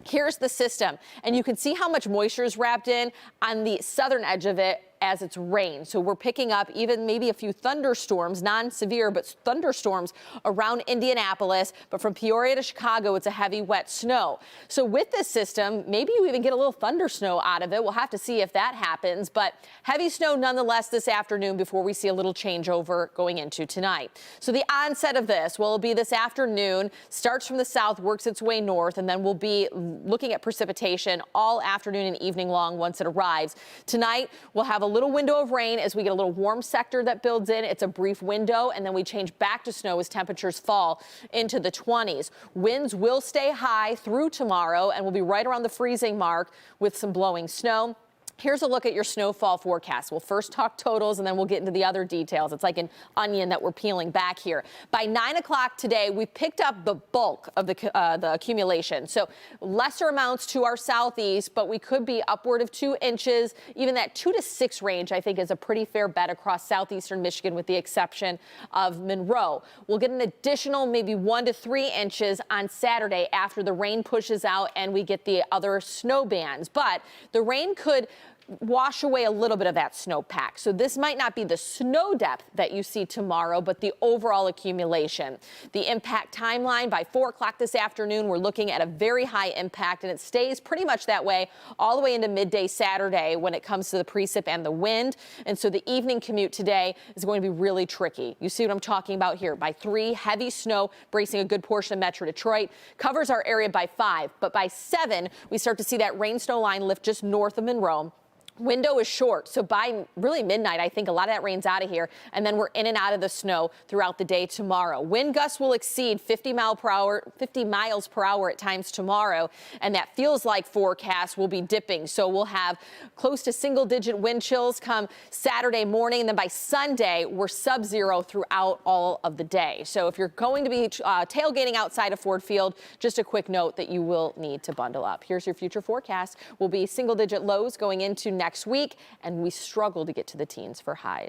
Here's the system, and you can see how much moisture is wrapped in on the southern edge of it as it's rained. So we're picking up even maybe a few thunderstorms, non-severe, but thunderstorms around Indianapolis. But from Peoria to Chicago, it's a heavy, wet snow. So with this system, maybe you even get a little thunder snow out of it. We'll have to see if that happens. But heavy snow nonetheless this afternoon before we see a little changeover going into tonight. So the onset of this will be this afternoon, starts from the south, works its way north, and then we'll be looking at precipitation all afternoon and evening long once it arrives. Tonight, we'll have a little window of rain as we get a little warm sector that builds in. It's a brief window, and then we change back to snow as temperatures fall into the 20s. Winds will stay high through tomorrow and will be right around the freezing mark with some blowing snow. Here's a look at your snowfall forecast. We'll first talk totals and then we'll get into the other details. It's like an onion that we're peeling back here. By 9 o'clock today, we picked up the bulk of the accumulation. So lesser amounts to our southeast, but we could be upward of 2 inches. Even that 2 to 6 range, I think, is a pretty fair bet across southeastern Michigan with the exception of Monroe. We'll get an additional maybe 1 to 3 inches on Saturday after the rain pushes out and we get the other snow bands. But the rain could wash away a little bit of that snowpack. So this might not be the snow depth that you see tomorrow, but the overall accumulation. The impact timeline by 4 o'clock this afternoon, we're looking at a very high impact, and it stays pretty much that way all the way into midday Saturday when it comes to the precip and the wind. And so the evening commute today is going to be really tricky. You see what I'm talking about here. By 3, heavy snow bracing a good portion of Metro Detroit, covers our area by 5. But by 7, we start to see that rain snow line lift just north of Monroe. Window is short, so by really midnight, I think a lot of that rain's out of here, and then we're in and out of the snow throughout the day tomorrow. Wind gusts will exceed 50 miles per hour at times tomorrow, and that feels like forecast will be dipping. So we'll have close to single-digit wind chills come Saturday morning, and then by Sunday, we're sub-zero throughout all of the day. So if you're going to be tailgating outside of Ford Field, just a quick note that you will need to bundle up. Here's your future forecast. Will be single-digit lows going into next week, and we struggle to get to the teens for highs.